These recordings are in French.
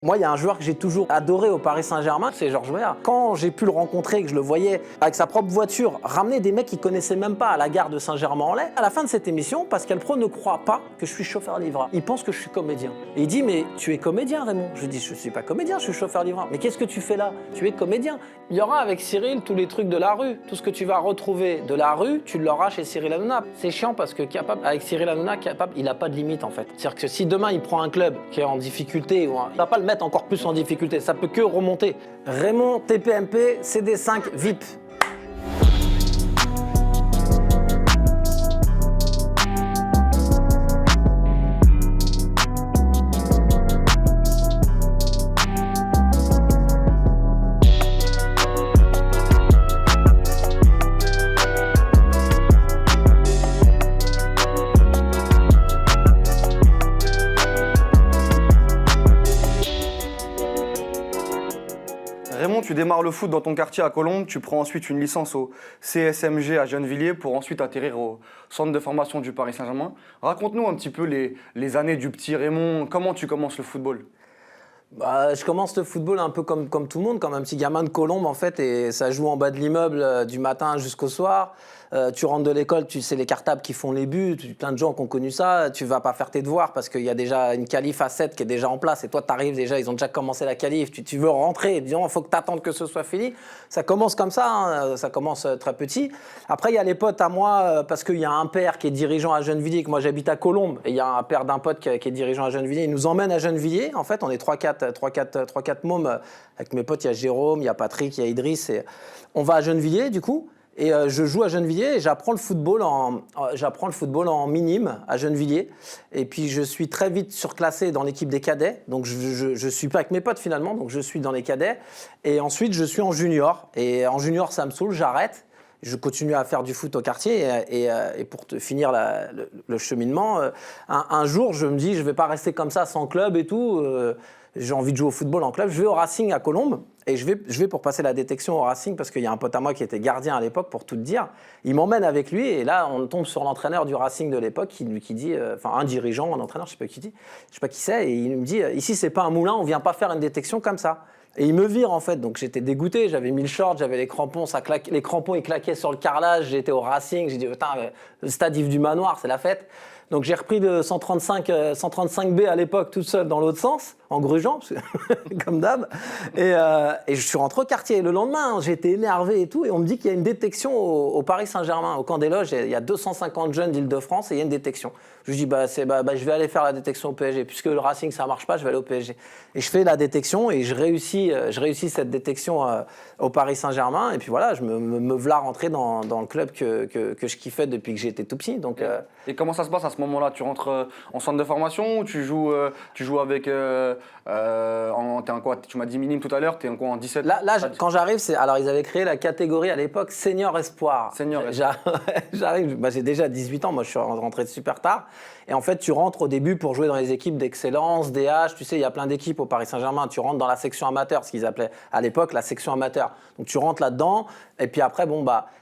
Moi, il y a un joueur que j'ai toujours adoré au Paris Saint-Germain, c'est Georges Weah. Quand j'ai pu le rencontrer, que je le voyais avec sa propre voiture, ramener des mecs qu'il connaissaient même pas à la gare de Saint-Germain-en-Laye, à la fin de cette émission, Pascal Praud ne croit pas que je suis chauffeur-livreur. Il pense que je suis comédien. Et il dit, mais tu es comédien, Raymond. Je lui dis, je suis pas comédien, je suis chauffeur-livreur. Mais qu'est-ce que tu fais là? Tu es comédien. Il y aura avec Cyril tous les trucs de la rue. Tout ce que tu vas retrouver de la rue, tu l'auras chez Cyril Hanouna. C'est chiant parce que avec Cyril Hanouna, il n'a pas de limite en fait. C'est-à-dire que si demain il prend un club qui est en difficulté, il va pas le mettre encore plus en difficulté. Ça peut que remonter. Raymond, TPMP, CD5, VIP. Raymond, tu démarres le foot dans ton quartier à Colombes, tu prends ensuite une licence au CSMG à Gennevilliers pour ensuite atterrir au centre de formation du Paris Saint-Germain. Raconte-nous un petit peu les années du petit Raymond, comment tu commences le football? Je commence le football un peu comme tout le monde, comme un petit gamin de Colombes en fait, et ça joue en bas de l'immeuble du matin jusqu'au soir. Tu rentres de l'école, c'est les cartables qui font les buts, plein de gens qui ont connu ça. Tu vas pas faire tes devoirs parce qu'il y a déjà une qualif à 7 qui est déjà en place et toi tu arrives déjà, ils ont déjà commencé la qualif, tu veux rentrer, disons, il faut que tu attendes que ce soit fini. Ça commence comme ça, hein, ça commence très petit. Après il y a les potes à moi parce qu'il y a un père qui est dirigeant à Gennevilliers, que moi j'habite à Colombes, et il y a un père d'un pote qui est dirigeant à Gennevilliers, il nous emmène à Gennevilliers, en fait on est 3-4 mômes, avec mes potes, il y a Jérôme, il y a Patrick, il y a Idriss, et on va à Gennevilliers du coup. Et je joue à Gennevilliers et j'apprends le football en minime à Gennevilliers. Et puis je suis très vite surclassé dans l'équipe des cadets. Donc je suis pas avec mes potes finalement, donc je suis dans les cadets. Et ensuite je suis en junior. Et en junior ça me saoule, j'arrête. Je continue à faire du foot au quartier et pour finir le cheminement, un jour je me dis je vais pas rester comme ça sans club et tout. J'ai envie de jouer au football en club. Je vais au Racing à Colombes et je vais pour passer la détection au Racing parce qu'il y a un pote à moi qui était gardien à l'époque, pour tout te dire. Il m'emmène avec lui et là on tombe sur l'entraîneur du Racing de l'époque qui dit, enfin un dirigeant, un entraîneur, je sais pas qui c'est, et il me dit ici c'est pas un moulin, on vient pas faire une détection comme ça. Et il me vire en fait, donc j'étais dégoûté, j'avais mis le short, j'avais les crampons, les crampons ils claquaient sur le carrelage, j'étais au Racing, j'ai dit putain, le stade Yves du Manoir, c'est la fête. Donc j'ai repris de 135B à l'époque tout seul dans l'autre sens, en grugeant, comme d'hab. Et je suis rentré au quartier. Le lendemain, j'étais énervé et tout, et on me dit qu'il y a une détection au Paris Saint-Germain, au camp des loges. Il y a 250 jeunes d'Île-de-France et il y a une détection. Je dis je vais aller faire la détection au PSG. Puisque le Racing ça marche pas, je vais aller au PSG. Et je fais la détection et je réussis cette détection au Paris Saint-Germain. Et puis voilà, je me voilà rentrer dans le club que je kiffais depuis que j'étais tout petit. Donc, Et comment ça se passe à ce moment-là? Tu rentres en centre de formation ou tu joues avec... t'es en quoi? Tu m'as dit minime tout à l'heure, t'es en quoi, en 17? Là quand j'arrive, alors ils avaient créé la catégorie à l'époque Senior Espoir. J'arrive, j'ai déjà 18 ans, moi je suis rentré super tard. Et en fait, tu rentres au début pour jouer dans les équipes d'excellence, DH, tu sais, il y a plein d'équipes au Paris Saint-Germain. Tu rentres dans la section amateur, ce qu'ils appelaient à l'époque la section amateur. Donc tu rentres là-dedans, et puis après,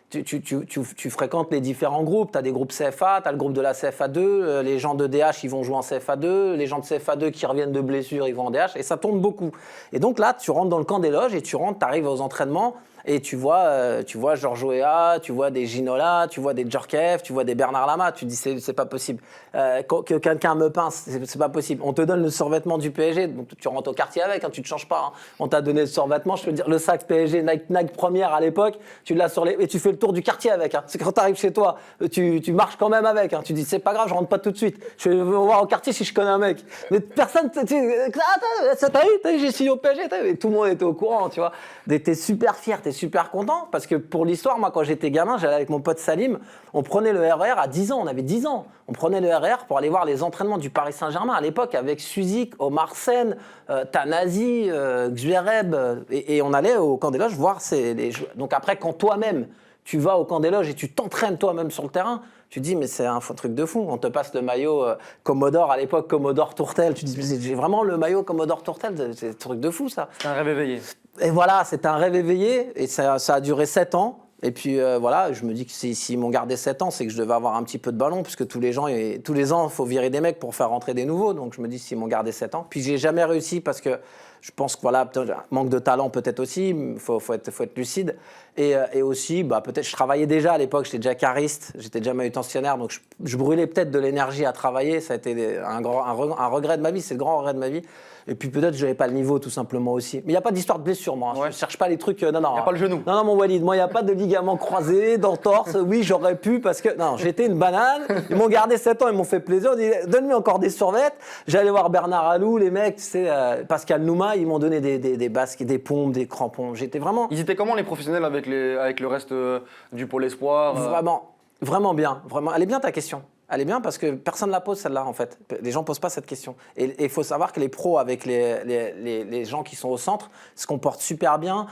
tu fréquentes les différents groupes. Tu as des groupes CFA, tu as le groupe de la CFA2, les gens de DH, ils vont jouer en CFA2, les gens de CFA2 qui reviennent de blessure, ils vont en DH, et ça tourne beaucoup. Et donc là, tu rentres dans le camp des loges et tu arrives aux entraînements, et tu vois Georges Weah, tu vois des Ginola, tu vois des Djorkaeff, tu vois des Bernard Lama. Tu dis c'est pas possible. Que quelqu'un me pince, c'est pas possible. On te donne le survêtement du PSG, donc tu rentres au quartier avec, hein, tu te changes pas. Hein. On t'a donné le survêtement, je peux te dire, le sac PSG Nike première à l'époque, tu l'as et tu fais le tour du quartier avec. Hein. C'est quand tu arrives chez toi, tu marches quand même avec. Hein. Tu dis c'est pas grave, je rentre pas tout de suite. Je vais voir au quartier si je connais un mec. Mais personne, t'as vu, j'ai signé au PSG, et tout le monde était au courant, tu vois. T'es super fier, t'es super content parce que pour l'histoire, moi quand j'étais gamin, j'allais avec mon pote Salim, on prenait le RER à 10 ans, on avait 10 ans. On prenait le RER pour aller voir les entraînements du Paris Saint-Germain à l'époque avec Suzik, Omar Sen, Tanazi, Xvereb, et on allait au camp des loges voir les joueurs. Donc après, quand toi-même tu vas au camp des loges et tu t'entraînes toi-même sur le terrain, tu te dis mais c'est un truc de fou. On te passe le maillot Commodore à l'époque, Commodore Tourtel. Tu te dis mais j'ai vraiment le maillot Commodore Tourtel, c'est un truc de fou ça. C'est un rêve éveillé. Et voilà, c'était un rêve éveillé et ça a duré 7 ans. Et puis voilà, je me dis que s'ils m'ont gardé 7 ans, c'est que je devais avoir un petit peu de ballon, puisque tous les ans, il faut virer des mecs pour faire rentrer des nouveaux. Donc je me dis s'ils m'ont gardé 7 ans. Puis j'ai jamais réussi parce que Je pense que voilà, manque de talent peut-être aussi, il faut être lucide. Et aussi, peut-être, je travaillais déjà à l'époque, j'étais déjà cariste, j'étais déjà manutentionnaire, donc je brûlais peut-être de l'énergie à travailler. Ça a été un regret de ma vie, c'est le grand regret de ma vie. Et puis peut-être que je n'avais pas le niveau tout simplement aussi. Mais il n'y a pas d'histoire de blessure, moi. Ouais. Je ne cherche pas les trucs. Non. Il n'y a pas le genou. Non, mon Walid, moi, il n'y a pas de ligament croisé, d'entorse. Oui, j'aurais pu parce que. Non, j'étais une banane. Ils m'ont gardé 7 ans, ils m'ont fait plaisir. Ils ont dit, donne-lui encore des survettes. J'allais voir Bernard Alou, les mecs, tu sais, Pascal Nouma, ils m'ont donné des basques, des pompes, des crampons. J'étais vraiment. Ils étaient comment les professionnels avec le reste du Pôle Espoir Vraiment bien. Vraiment. Elle est bien ta question. Elle est bien parce que personne ne la pose celle-là en fait. Les gens ne posent pas cette question. Et il faut savoir que les pros avec les gens qui sont au centre se comportent super bien.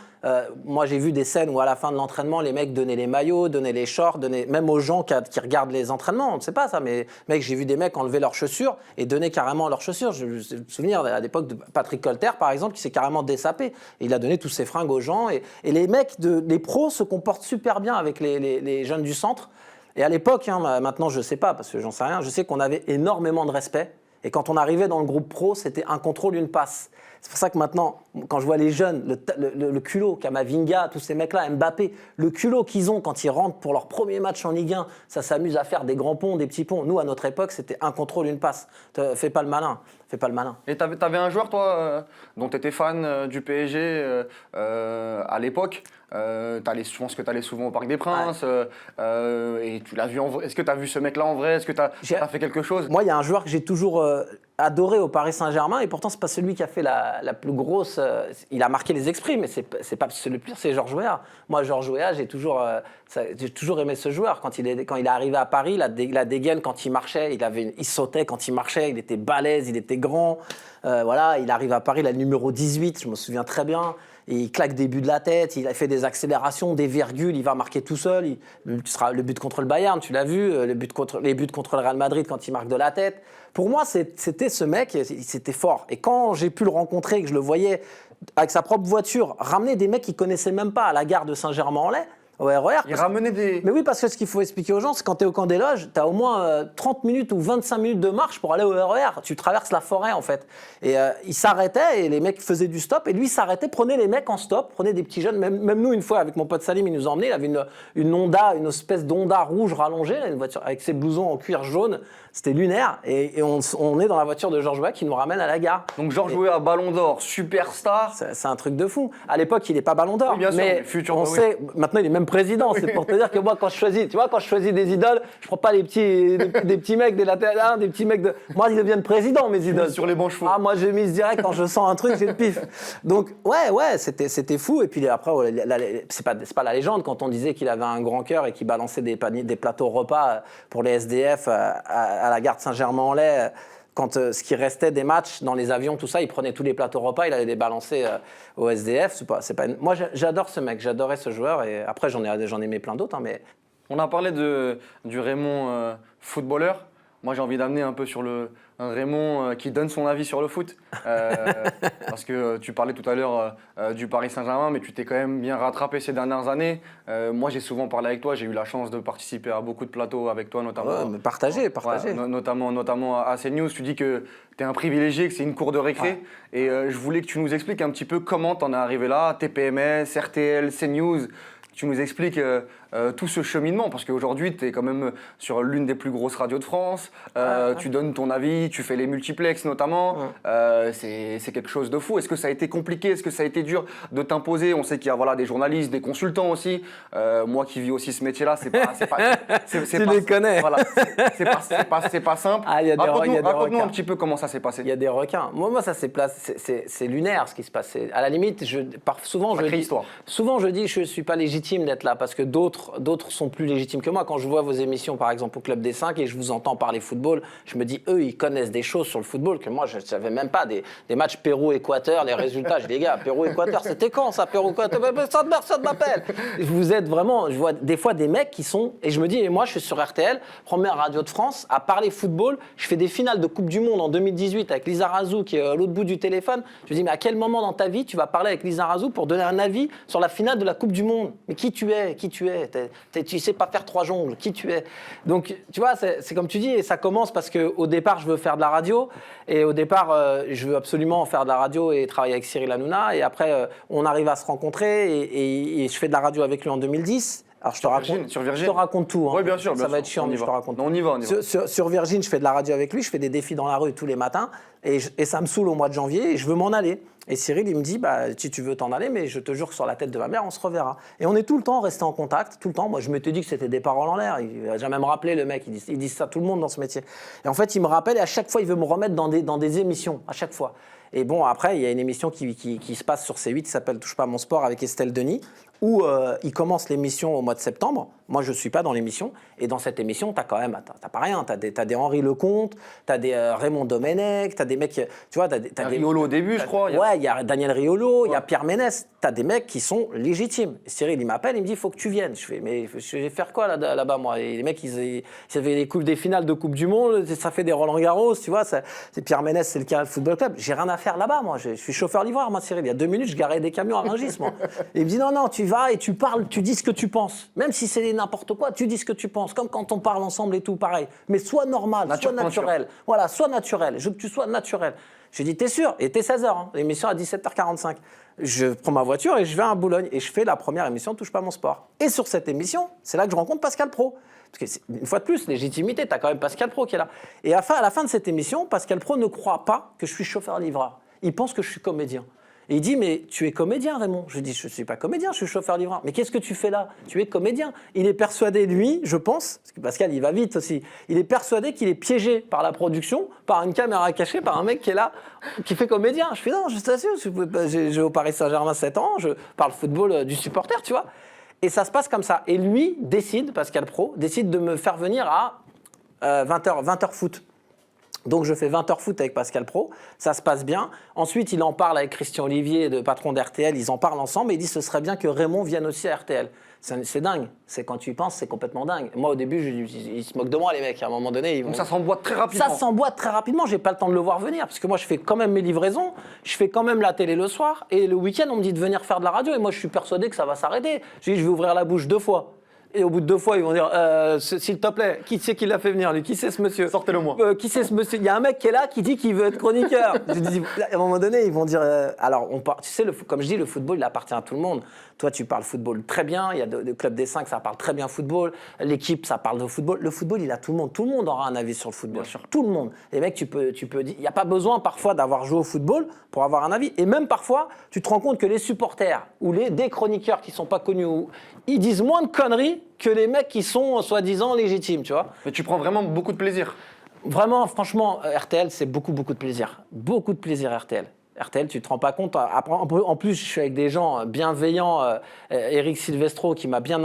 Moi j'ai vu des scènes où à la fin de l'entraînement, les mecs donnaient les maillots, donnaient les shorts, même aux gens qui regardent les entraînements. On ne sait pas ça, mais mec, j'ai vu des mecs enlever leurs chaussures et donner carrément leurs chaussures. Je me souviens à l'époque de Patrick Colter par exemple qui s'est carrément dessapé. Et il a donné tous ses fringues aux gens. Et les mecs, les pros se comportent super bien avec les jeunes du centre. Et à l'époque, maintenant je ne sais pas parce que j'en sais rien, je sais qu'on avait énormément de respect. Et quand on arrivait dans le groupe pro, c'était un contrôle, une passe. C'est pour ça que maintenant, quand je vois les jeunes, le culot, Kamavinga, tous ces mecs-là, Mbappé, le culot qu'ils ont quand ils rentrent pour leur premier match en Ligue 1, ça s'amuse à faire des grands ponts, des petits ponts. Nous, à notre époque, c'était un contrôle, une passe. Fais pas le malin. Et t'avais un joueur, toi, dont tu étais fan du PSG à l'époque je pense que tu allais souvent au Parc des Princes et tu l'as vu en vrai. Est-ce que tu as vu ce mec-là en vrai? Est-ce que tu as fait quelque chose? Moi, il y a un joueur que j'ai toujours adoré au Paris Saint-Germain et pourtant, c'est pas celui qui a fait la plus grosse. Il a marqué les esprits, mais c'est le pire, c'est Georges Weah. Moi, Georges Weah, j'ai toujours aimé ce joueur. Quand il est arrivé à Paris, la dégaine quand il marchait, il sautait quand il marchait, il était balèze, il était grand. Voilà, il arrive à Paris, il a le numéro 18, je me souviens très bien. Et il claque des buts de la tête, il a fait des accélérations, des virgules, il va marquer tout seul. Le but contre le Bayern, tu l'as vu, les buts contre le Real Madrid quand il marque de la tête. Pour moi, c'était ce mec, c'était fort. Et quand j'ai pu le rencontrer, que je le voyais avec sa propre voiture, ramener des mecs qu'il ne connaissait même pas à la gare de Saint-Germain-en-Laye, au RER. Il ramenait des... Mais oui, parce que ce qu'il faut expliquer aux gens, c'est quand tu es au camp des loges, tu as au moins 30 minutes ou 25 minutes de marche pour aller au RER. Tu traverses la forêt, en fait. Et il s'arrêtait et les mecs faisaient du stop. Et lui, il s'arrêtait, prenait les mecs en stop, prenait des petits jeunes. Même nous, une fois, avec mon pote Salim, il nous a emmenés. Il avait une Honda, une espèce d'Honda rouge rallongée, une voiture avec ses blousons en cuir jaune. C'était lunaire. Et on est dans la voiture de Georges Weah qui nous ramène à la gare. Donc Georges Weah, Ballon d'Or, superstar. C'est un truc de fou. À l'époque, il n'est pas Ballon d'Or. Oui, bien sûr, mais futur, on sait, maintenant, il est même président. C'est pour te dire que moi, quand je choisis des idoles, je prends pas des petits mecs des latérales, des petits mecs de. Moi, ils deviennent présidents, mes idoles. Sur les bons chevaux. Ah, moi, je mise direct quand je sens un truc, j'ai le pif. Donc, ouais, c'était fou. Et puis après, c'est pas la légende quand on disait qu'il avait un grand cœur et qu'il balançait des plateaux repas pour les SDF à la gare de Saint-Germain-en-Laye. Quand ce qui restait des matchs dans les avions, tout ça, il prenait tous les plateaux repas, il allait les balancer au SDF. Moi, j'adore ce mec, j'adorais ce joueur. Et après, j'en aimais plein d'autres. Mais... On a parlé du Raymond footballeur. Moi, j'ai envie d'amener un peu sur un Raymond qui donne son avis sur le foot. Parce que tu parlais tout à l'heure du Paris Saint-Germain, mais tu t'es quand même bien rattrapé ces dernières années. Moi, j'ai souvent parlé avec toi. J'ai eu la chance de participer à beaucoup de plateaux avec toi, notamment. Ouais, mais partagez. Ouais, notamment à CNews. Tu dis que tu es un privilégié, que c'est une cour de récré. Ouais. Et je voulais que tu nous expliques un petit peu comment tu en es arrivé là. TPMS, RTL, CNews. Tu nous expliques tout ce cheminement, parce qu'aujourd'hui, tu es quand même sur l'une des plus grosses radios de France, tu donnes ton avis, tu fais les multiplex notamment, c'est quelque chose de fou. Est-ce que ça a été compliqué? Est-ce que ça a été dur de t'imposer? On sait qu'il y a des journalistes, des consultants aussi. Moi qui vis aussi ce métier-là, c'est pas les connais. Voilà, c'est pas simple. Ah, raconte-nous un petit peu comment ça s'est passé. Il y a des requins. Moi ça c'est lunaire ce qui se passe. À la limite, souvent je dis que je suis pas légitime d'être là parce que d'autres sont plus légitimes que moi. Quand je vois vos émissions, par exemple, au Club des 5 et je vous entends parler football, je me dis, eux, ils connaissent des choses sur le football que moi, je ne savais même pas. Des matchs Pérou-Équateur, les résultats. Je dis, les gars, Pérou-Équateur, c'était quand ça, Pérou-Équateur? Personne m'appelle. Vous êtes vraiment, je vois des fois des mecs qui sont, et je me dis, et moi, je suis sur RTL, première radio de France, à parler football. Je fais des finales de Coupe du Monde en 2018 avec Lisa Razou qui est à l'autre bout du téléphone. Je me dis, mais à quel moment dans ta vie tu vas parler avec Lisa Razou pour donner un avis sur la finale de la Coupe du Monde? Mais qui tu es? es? Tu sais pas faire 3 jongles, qui tu es? Donc, tu vois, c'est comme tu dis, et ça commence parce qu'au départ, je veux faire de la radio, et au départ, je veux absolument faire de la radio et travailler avec Cyril Hanouna, et après, on arrive à se rencontrer, et je fais de la radio avec lui en 2010. Alors, je te raconte tout. Oui, bien sûr. Ça va être chiant, mais je te raconte. On y va. Sur Virgin, je fais de la radio avec lui, je fais des défis dans la rue tous les matins, et ça me saoule au mois de janvier, et je veux m'en aller. Et Cyril, il me dit, si tu veux t'en aller, mais je te jure que sur la tête de ma mère, on se reverra. Et on est tout le temps resté en contact, tout le temps. Moi, je m'étais dit que c'était des paroles en l'air. Il a jamais me rappelé, le mec. Il dit ça à tout le monde dans ce métier. Et en fait, il me rappelle, et à chaque fois, il veut me remettre dans des émissions, à chaque fois. Et bon, après, il y a une émission qui se passe sur C8 qui s'appelle Touche pas à mon sport avec Estelle Denis, où il commence l'émission au mois de septembre. Moi, je ne suis pas dans l'émission. Et dans cette émission, tu n'as pas rien. Tu as des Henri Lecomte, tu as des Raymond Domenech, tu as des mecs. Tu vois, t'as des Riolo au début, je crois. Ouais, il y a Daniel Riolo, il y a Pierre Ménès. Tu as des mecs qui sont légitimes. Et Cyril, il m'appelle, il me dit, il faut que tu viennes. Je fais, mais je vais faire quoi là-bas, moi? Et les mecs, ils avaient des finales de Coupe du Monde, ça fait des Roland-Garros, tu vois. C'est Pierre Ménès, c'est le Carrel Football Club. J'ai rien à faire là-bas, moi. Je suis chauffeur-livreur, moi, Cyril. Il y a 2 minutes, je garais des camions à Rungis, moi. Et il me dit, non, tu vas et tu parles, tu dis ce que tu penses. Même si c'est n'importe quoi, tu dis ce que tu penses. Comme quand on parle ensemble et tout, pareil. Mais sois normal, sois naturel. Voilà, sois naturel. Je veux que tu sois naturel. J'ai dit, t'es sûr? Et t'es 16h, hein. L'émission à 17h45. Je prends ma voiture et je vais à Boulogne. Et je fais la première émission Touche pas à mon sport. Et sur cette émission, c'est là que je rencontre Pascal Praud. Parce que, une fois de plus, légitimité, t'as quand même Pascal Praud qui est là. Et à la fin de cette émission, Pascal Praud ne croit pas que je suis chauffeur-livreur. Il pense que je suis comédien. Et il dit, mais tu es comédien, Raymond. Je dis, je ne suis pas comédien, je suis chauffeur-livreur. Mais qu'est-ce que tu fais là? Tu es comédien. Il est persuadé, lui, je pense, parce que Pascal, il va vite aussi, il est persuadé qu'il est piégé par la production, par une caméra cachée, par un mec qui est là, qui fait comédien. Je fais, non, je t'assure, j'ai au Paris Saint-Germain 7 ans, je parle football du supporter, tu vois. Et ça se passe comme ça. Et lui décide, Pascal Praud, décide de me faire venir à 20h foot. Donc je fais 20h foot avec Pascal Praud, ça se passe bien. Ensuite, il en parle avec Christian Olivier, le patron d'RTL, ils en parlent ensemble et il dit ce serait bien que Raymond vienne aussi à RTL. C'est dingue, c'est quand tu y penses, c'est complètement dingue. Moi au début, ils se moquent de moi les mecs, à un moment donné. Donc ça s'emboîte très rapidement. Ça s'emboîte très rapidement, j'ai pas le temps de le voir venir, parce que moi je fais quand même mes livraisons, je fais quand même la télé le soir, et le week-end on me dit de venir faire de la radio, et moi je suis persuadé que ça va s'arrêter. Je dis je vais ouvrir la bouche 2 fois. Et au bout de 2 fois, ils vont dire s'il te plaît, qui c'est qui l'a fait venir lui? Qui c'est ce monsieur? Sortez-le-moi. Qui c'est ce monsieur? Il y a un mec qui est là qui dit qu'il veut être chroniqueur. Je dis, à un moment donné, ils vont dire alors, tu sais, comme je dis, le football, il appartient à tout le monde. Toi, tu parles football très bien. Il y a le Club des 5, ça parle très bien football. L'équipe, ça parle de football. Le football, il a tout le monde. Tout le monde aura un avis sur le football. Bien sûr. Tout le monde. Les mecs, tu peux dire, il n'y a pas besoin parfois d'avoir joué au football pour avoir un avis. Et même parfois, tu te rends compte que les supporters ou des chroniqueurs qui ne sont pas connus, ils disent moins de conneries que les mecs qui sont soi-disant légitimes, tu vois. Mais tu prends vraiment beaucoup de plaisir. Vraiment, franchement, RTL, c'est beaucoup de plaisir. Beaucoup de plaisir, RTL. RTL, tu te rends pas compte. En plus, je suis avec des gens bienveillants. Eric Silvestro qui m'a bien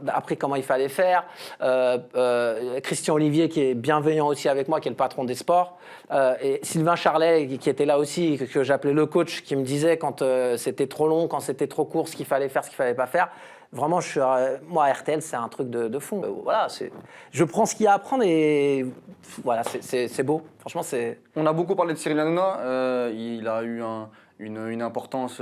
appris comment il fallait faire. Christian Olivier qui est bienveillant aussi avec moi, qui est le patron des sports. Et Sylvain Charlet qui était là aussi, que j'appelais le coach, qui me disait quand c'était trop long, quand c'était trop court, ce qu'il fallait faire, ce qu'il fallait pas faire. Vraiment, moi, RTL, c'est un truc de fou. Voilà, je prends ce qu'il y a à prendre et voilà, c'est beau. Franchement, c'est... On a beaucoup parlé de Cyril Hanouna. Il a eu une importance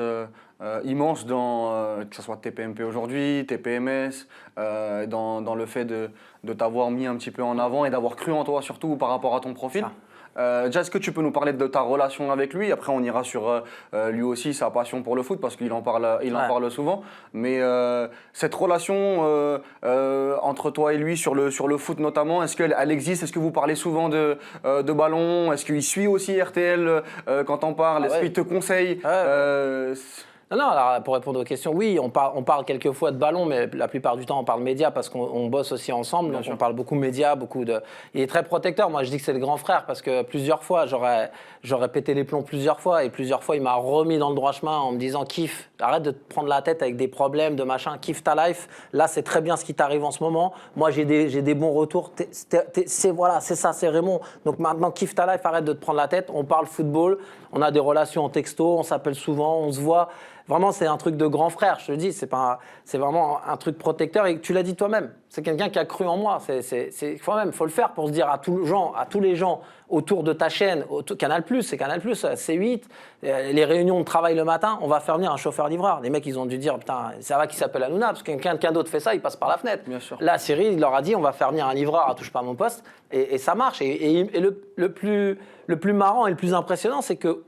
immense dans, que ce soit TPMP aujourd'hui, TPMS, dans le fait de t'avoir mis un petit peu en avant et d'avoir cru en toi, surtout par rapport à ton profil. Déjà, est-ce que tu peux nous parler de ta relation avec lui? Après, on ira sur lui aussi, sa passion pour le foot, parce qu'il en parle souvent. Mais cette relation entre toi et lui sur le foot notamment, est-ce qu'elle existe? Est-ce que vous parlez souvent de ballon? Est-ce qu'il suit aussi RTL quand on parle? Est-ce qu'il te conseille? Non, alors pour répondre aux questions, oui, on parle quelquefois de ballon, mais la plupart du temps, on parle médias parce qu'on bosse aussi ensemble. Donc, on parle beaucoup médias, Il est très protecteur. Moi, je dis que c'est le grand frère parce que plusieurs fois, j'aurais pété les plombs plusieurs fois et plusieurs fois, il m'a remis dans le droit chemin en me disant kiffe, arrête de te prendre la tête avec des problèmes, de machin, kiffe ta life. Là, c'est très bien ce qui t'arrive en ce moment. Moi, j'ai des bons retours. Voilà, c'est ça, c'est Raymond. Donc maintenant, kiffe ta life, arrête de te prendre la tête. On parle football, on a des relations en texto, on s'appelle souvent, on se voit. Vraiment, c'est un truc de grand frère, je te le dis. C'est vraiment un truc protecteur. Et tu l'as dit toi-même, C'est quelqu'un qui a cru en moi. Faut le faire pour se dire à tous les gens autour de ta chaîne, Canal+, c'est Canal+, C8, les réunions de travail le matin, on va faire venir un chauffeur-livreur. Les mecs, ils ont dû dire, putain, ça va qu'il s'appelle Hanouna, parce que quelqu'un d'autre fait ça, il passe par la fenêtre. Bien sûr. Là, Cyril, il leur a dit, on va faire venir un livreur à Touche pas à mon poste, et ça marche. Et le plus marrant et le plus impressionnant, c'est que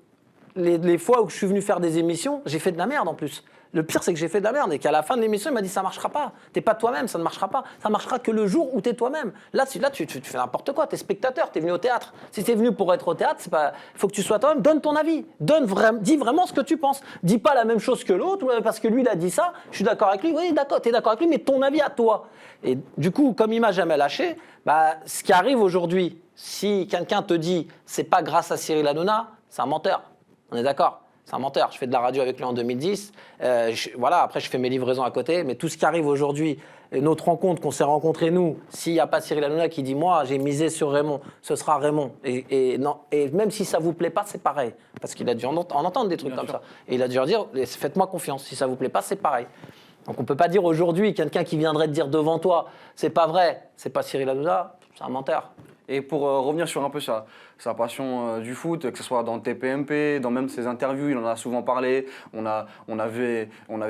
les fois où je suis venu faire des émissions, j'ai fait de la merde en plus. Le pire, c'est que j'ai fait de la merde et qu'à la fin de l'émission, il m'a dit ça marchera pas. T'es pas toi-même, ça ne marchera pas. Ça marchera que le jour où t'es toi-même. Là, tu fais n'importe quoi. T'es spectateur, t'es venu au théâtre. Si t'es venu pour être au théâtre, il faut que tu sois toi-même. Donne ton avis. Dis vraiment ce que tu penses. Dis pas la même chose que l'autre parce que lui, il a dit ça. Je suis d'accord avec lui. Oui, d'accord, t'es d'accord avec lui, mais ton avis à toi. Et du coup, comme il m'a jamais lâché, ce qui arrive aujourd'hui, si quelqu'un te dit c'est pas grâce à Cyril Hanouna, c'est un menteur. On est d'accord? C'est un menteur. Je fais de la radio avec lui en 2010. Après, je fais mes livraisons à côté. Mais tout ce qui arrive aujourd'hui, notre rencontre qu'on s'est rencontrés, nous, s'il n'y a pas Cyril Hanouna qui dit « Moi, j'ai misé sur Raymond », ce sera Raymond. Et même si ça ne vous plaît pas, c'est pareil. Parce qu'il a dû en entendre des trucs comme ça. Et il a dû leur dire « Faites-moi confiance. Si ça ne vous plaît pas, c'est pareil ». Donc on ne peut pas dire aujourd'hui, quelqu'un qui viendrait te dire devant toi « C'est pas vrai, c'est pas Cyril Hanouna », c'est un menteur. Et pour revenir sur un peu sa passion du foot, que ce soit dans le TPMP, dans même ses interviews, il en a souvent parlé. On avait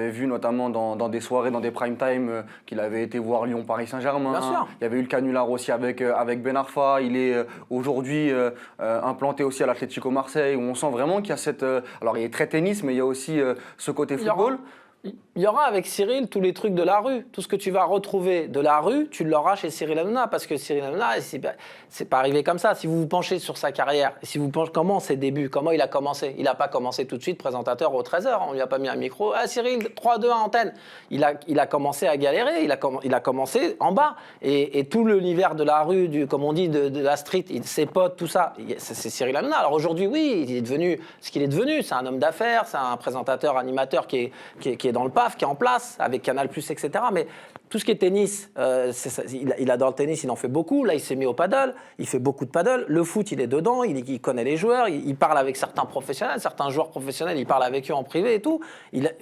vu notamment dans des soirées, dans des prime time, qu'il avait été voir Lyon-Paris Saint-Germain. Bien sûr. Il y avait eu le canular aussi avec Ben Arfa. Il est aujourd'hui implanté aussi à l'Atlético Marseille, où on sent vraiment qu'il y a cette... alors il est très tennis, mais il y a aussi ce côté football. Il y aura avec Cyril tous les trucs de la rue. Tout ce que tu vas retrouver de la rue, tu l'auras chez Cyril Hanouna. Parce que Cyril Hanouna, c'est pas arrivé comme ça. Si vous vous penchez sur sa carrière, si vous penchez comment ses débuts, comment il a commencé. Il n'a pas commencé tout de suite présentateur au 13h. On lui a pas mis un micro. Ah Cyril, 3, 2, 1, antenne. Il a commencé à galérer. Il a commencé en bas. Et tout l'univers de la rue, comme on dit, de la street, ses potes, tout ça, c'est Cyril Hanouna. Alors aujourd'hui, oui, il est devenu ce qu'il est devenu. C'est un homme d'affaires, c'est un présentateur, animateur qui est dans le PAF, qui est en place, avec Canal+, etc. Mais tout ce qui est tennis, il adore le tennis, il en fait beaucoup. Là, il s'est mis au paddle, il fait beaucoup de paddle. Le foot, il est dedans, il connaît les joueurs, il parle avec certains professionnels, certains joueurs professionnels, il parle avec eux en privé et tout.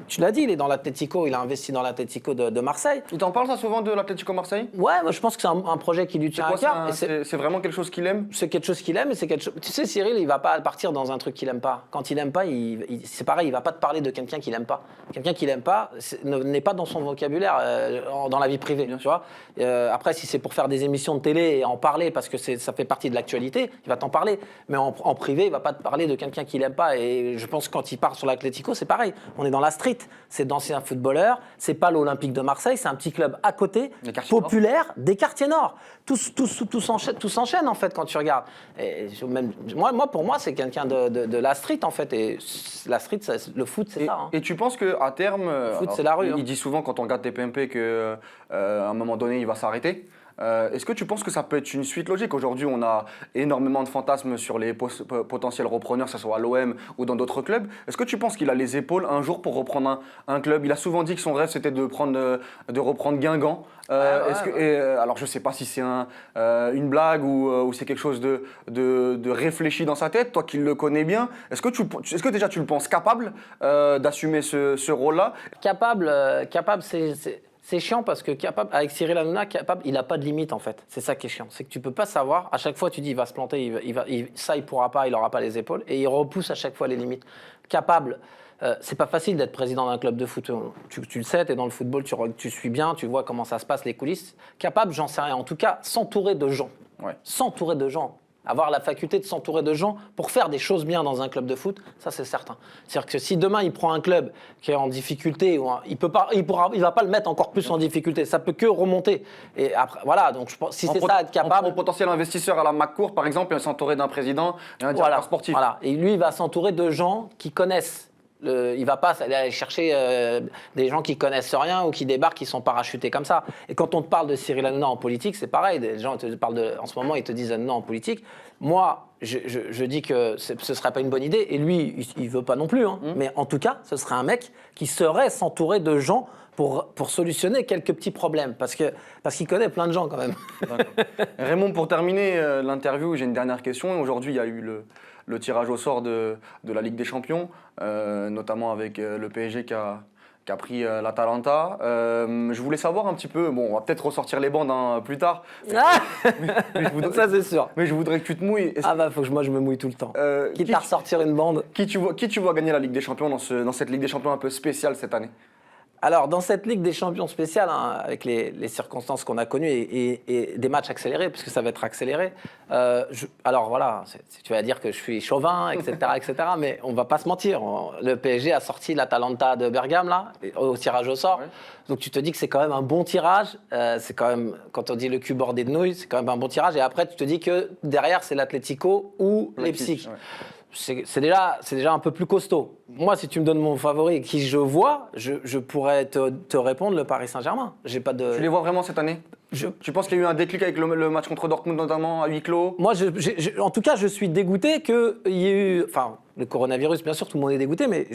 Tu l'as dit, il est dans l'Atlético, il a investi dans l'Atlético de Marseille. Il t'en parle ça souvent de l'Atlético Marseille? Ouais, moi, je pense que c'est un projet qui lui tient à cœur. C'est vraiment quelque chose qu'il aime? C'est quelque chose qu'il aime, et c'est quelque chose... Tu sais, Cyril, il va pas partir dans un truc qu'il aime pas. Quand il aime pas, c'est pareil, il va pas te parler de quelqu'un qu'il aime pas. Quelqu'un qu'il aime pas n'est pas dans son vocabulaire dans la vie privée, tu vois. Après, si c'est pour faire des émissions de télé et en parler parce que ça fait partie de l'actualité, il va t'en parler. Mais en privé, il va pas te parler de quelqu'un qu'il aime pas. Et je pense que quand il part sur l'Atlético, c'est pareil. On est dans la street. C'est d'anciens footballeurs. C'est pas l'Olympique de Marseille. C'est un petit club à côté, populaire, des quartiers nord. Tout s'enchaîne en fait quand tu regardes. Et pour moi, c'est quelqu'un de la street en fait. Et la street, le foot, c'est ça. Hein. Et tu penses qu'à terme, le foot, c'est la rue. Il dit souvent quand on regarde TPMP qu'à un moment donné, il va s'arrêter. Est-ce que tu penses que ça peut être une suite logique? Aujourd'hui, on a énormément de fantasmes sur les potentiels repreneurs, que ce soit à l'OM ou dans d'autres clubs. Est-ce que tu penses qu'il a les épaules un jour pour reprendre un club? Il a souvent dit que son rêve, c'était de reprendre Guingamp. Alors, je ne sais pas si c'est une blague ou c'est quelque chose de réfléchi dans sa tête, toi qui le connais bien. Est-ce que déjà tu le penses capable d'assumer ce rôle-là? Capable, c'est chiant parce que avec Cyril Hanouna, il n'a pas de limite en fait. C'est ça qui est chiant. C'est que tu ne peux pas savoir. À chaque fois, tu dis il va se planter, il ne pourra pas, il n'aura pas les épaules. Et il repousse à chaque fois les limites. Capable, c'est pas facile d'être président d'un club de foot. Tu le sais, tu es dans le football, tu suis bien, tu vois comment ça se passe, les coulisses. Capable, j'en sais rien. En tout cas, s'entourer de gens. Ouais. S'entourer de gens. Avoir la faculté de s'entourer de gens pour faire des choses bien dans un club de foot, ça c'est certain. C'est-à-dire que si demain il prend un club qui est en difficulté, il va pas le mettre encore plus en difficulté. Ça peut que remonter. Et après, voilà. Donc je pense, si c'est ça, être capable. Un potentiel investisseur à la McCourt, par exemple, il va s'entourer d'un président et un directeur sportif. Voilà. Et lui, il va s'entourer de gens qui connaissent. Il ne va pas aller chercher des gens qui connaissent rien ou qui débarquent, qui sont parachutés comme ça. Et quand on te parle de Cyril Hanouna en politique, c'est pareil. Des gens te parlent en ce moment, ils te disent Hanouna en politique. Moi, je dis que ce ne serait pas une bonne idée. Et lui, il ne veut pas non plus. Hein. Mais en tout cas, ce serait un mec qui saurait s'entourer de gens pour solutionner quelques petits problèmes. Parce qu'il connaît plein de gens quand même. Raymond, pour terminer l'interview, j'ai une dernière question. Aujourd'hui, il y a eu le tirage au sort de la Ligue des Champions, notamment avec le PSG qui qui a pris l'Atalanta. Je voulais savoir un petit peu, bon, on va peut-être ressortir les bandes plus tard. Ça, c'est sûr. Mais je voudrais que tu te mouilles. Ah bah, faut que moi, je me mouille tout le temps. Quitte à ressortir une bande. Qui tu vois gagner la Ligue des Champions dans cette Ligue des Champions un peu spéciale cette année? Alors, dans cette Ligue des Champions spéciale, hein, avec les circonstances qu'on a connues et des matchs accélérés, puisque ça va être accéléré, alors voilà, tu vas dire que je suis chauvin, etc., etc., mais on va pas se mentir. Le PSG a sorti l'Atalanta de Bergame, là, au tirage au sort. Ouais. Donc, tu te dis que c'est quand même un bon tirage. C'est quand même, quand on dit le cul bordé de nouilles, c'est quand même un bon tirage. Et après, tu te dis que derrière, c'est l'Atlético ou Leipzig. Ouais. C'est déjà un peu plus costaud. Moi, si tu me donnes mon favori, qui je vois, je pourrais te répondre le Paris Saint-Germain. J'ai pas de... Tu les vois vraiment cette année? Tu penses qu'il y a eu un déclic avec le match contre Dortmund, notamment à huis clos? Moi, en tout cas, je suis dégoûté qu'il y ait eu... Enfin, le coronavirus, bien sûr, tout le monde est dégoûté, mais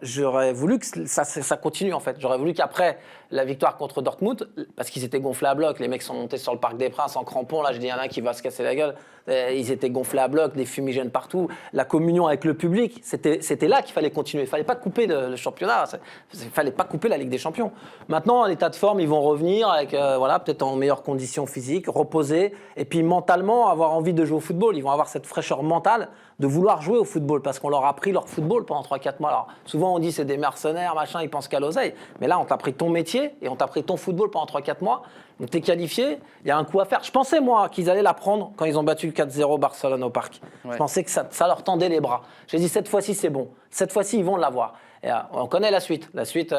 j'aurais voulu que ça continue, en fait. J'aurais voulu qu'après la victoire contre Dortmund, parce qu'ils étaient gonflés à bloc, les mecs sont montés sur le Parc des Princes en crampons, là, je dis, il y en a un qui va se casser la gueule. Ils étaient gonflés à bloc, des fumigènes partout. La communion avec le public, c'était là qu'il fallait continuer. Il ne fallait pas couper le championnat, il ne fallait pas couper la Ligue des Champions. Maintenant, en état de forme, ils vont revenir avec, voilà, peut-être en meilleures conditions physiques, reposés, et puis mentalement, avoir envie de jouer au football. Ils vont avoir cette fraîcheur mentale de vouloir jouer au football, parce qu'on leur a pris leur football pendant 3-4 mois. Alors, souvent, on dit c'est des mercenaires, machin, ils pensent qu'à l'oseille. Mais là, on t'a pris ton métier et on t'a pris ton football pendant 3-4 mois. Donc, t'es qualifié, il y a un coup à faire. Je pensais, moi, qu'ils allaient la prendre quand ils ont battu 4-0 Barcelone au Parc. Ouais. Je pensais que ça leur tendait les bras. J'ai dit, cette fois-ci, c'est bon. Cette fois-ci, ils vont l'avoir. Et, on connaît la suite. La suite,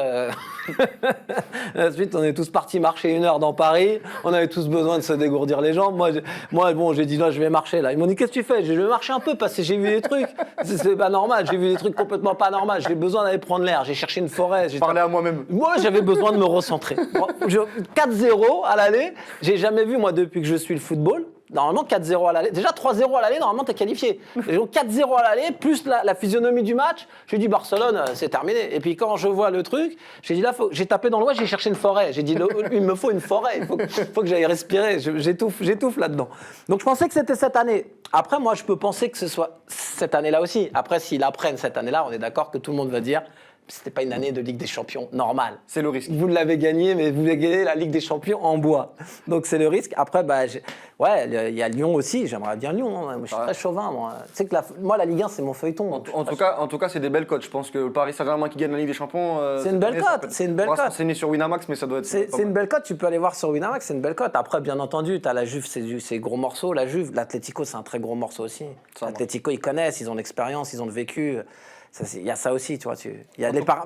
on est tous partis marcher 1 heure dans Paris. On avait tous besoin de se dégourdir les jambes. Moi, bon, j'ai dit, non, je vais marcher là. Ils m'ont dit, qu'est-ce que tu fais? Je vais marcher un peu parce que j'ai vu des trucs. C'est pas normal. J'ai vu des trucs complètement pas normaux. J'ai besoin d'aller prendre l'air. J'ai cherché une forêt. J'ai parlé à moi-même. Moi, j'avais besoin de me recentrer. 4-0 à l'aller. J'ai jamais vu, moi, depuis que je suis le football. Normalement, 4-0 à l'aller. Déjà, 3-0 à l'aller, normalement, t'es qualifié. Et donc, 4-0 à l'aller, plus la physionomie du match. J'ai dit, Barcelone, c'est terminé. Et puis, quand je vois le truc, j'ai dit, là, j'ai tapé dans l'ouest, j'ai cherché une forêt. J'ai dit, il me faut une forêt. Il faut que j'aille respirer. J'étouffe là-dedans. Donc, je pensais que c'était cette année. Après, moi, je peux penser que ce soit cette année-là aussi. Après, s'ils apprennent cette année-là, on est d'accord que tout le monde va dire, c'était pas une année de Ligue des Champions normale. C'est le risque. Vous l'avez gagné, mais vous avez gagné la Ligue des Champions en bois. Donc c'est le risque. Après, il y a Lyon aussi. J'aimerais bien Lyon. Hein. Moi, je suis très chauvin. Moi. Tu sais que moi, la Ligue 1, c'est mon feuilleton. En tout cas, c'est des belles cotes. Je pense que le Paris Saint-Germain qui gagne la Ligue des Champions. C'est une belle cote. C'est une belle cote. C'est né sur Winamax, mais ça doit être. C'est une belle cote. Tu peux aller voir sur Winamax. C'est une belle cote. Après, bien entendu, tu as la Juve, c'est gros morceau. La Juve, l'Atlético, c'est un très gros morceau aussi. L'Atlético, ils connaissent, ils ont l'expérience, ils ont le vécu. Il y a ça aussi, tu vois.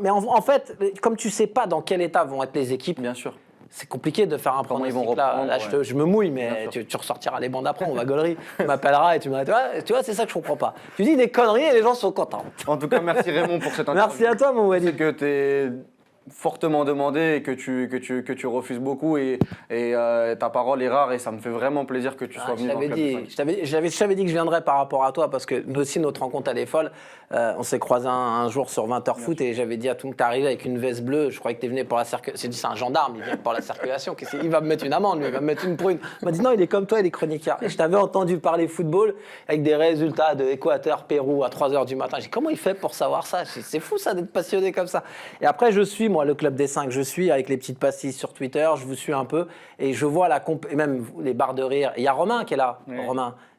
Mais en fait, comme tu sais pas dans quel état vont être les équipes, bien sûr, c'est compliqué de faire un pronostic. Là, je me mouille, mais tu ressortiras les bandes après, on va gaulerie. Tu m'appelleras et tu me diras, tu vois, c'est ça que je comprends pas. Tu dis des conneries et les gens sont contents. En tout cas, merci Raymond pour cette interview. Merci à toi, mon Wadi. C'est que tu es fortement demandé et que tu refuses beaucoup et ta parole est rare et ça me fait vraiment plaisir que tu sois venu dans le Club des 5. Je t'avais dit que je viendrais par rapport à toi parce que nous aussi notre rencontre elle est folle. On s'est croisés un jour sur 20h foot et j'avais dit à tout le monde que t'arrivais avec une veste bleue. Je croyais que t'es venu pour la circulation. C'est un gendarme, il vient pour la circulation. Il va me mettre une amende, lui, il va me mettre une prune. Il m'a dit non, il est comme toi, il est chroniqueur. Et je t'avais entendu parler football avec des résultats de Équateur, Pérou à 3h du matin. J'ai dit comment il fait pour savoir ça? C'est fou ça d'être passionné comme ça. Et après je suis moi le Club des 5, je suis avec les petites pastilles sur Twitter, je vous suis un peu et je vois et même les barres de rire. Il y a Romain qui est là, oui.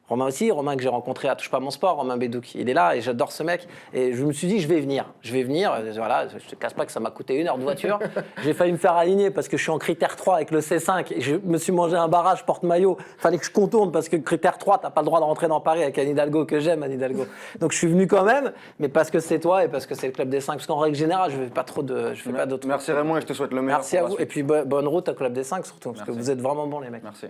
Romain aussi, Romain que j'ai rencontré à Touche pas mon sport, Romain Bédouk, il est là et j'adore ce mec. Et je me suis dit, je vais venir, voilà, je te cache pas que ça m'a coûté 1 heure de voiture. J'ai failli me faire aligner parce que je suis en critère 3 avec le C5 et je me suis mangé un barrage porte-maillot. Il fallait que je contourne parce que critère 3, t'as pas le droit de rentrer dans Paris avec Anne Hidalgo, que j'aime, Anne Hidalgo. Donc je suis venu quand même, mais parce que c'est toi et parce que c'est le Club des 5. Parce qu'en règle générale, je fais pas d'autres. Merci Raymond et je te souhaite le meilleur. Merci à vous et puis bonne route au Club des 5 surtout, parce que vous êtes vraiment bons les mecs. Merci.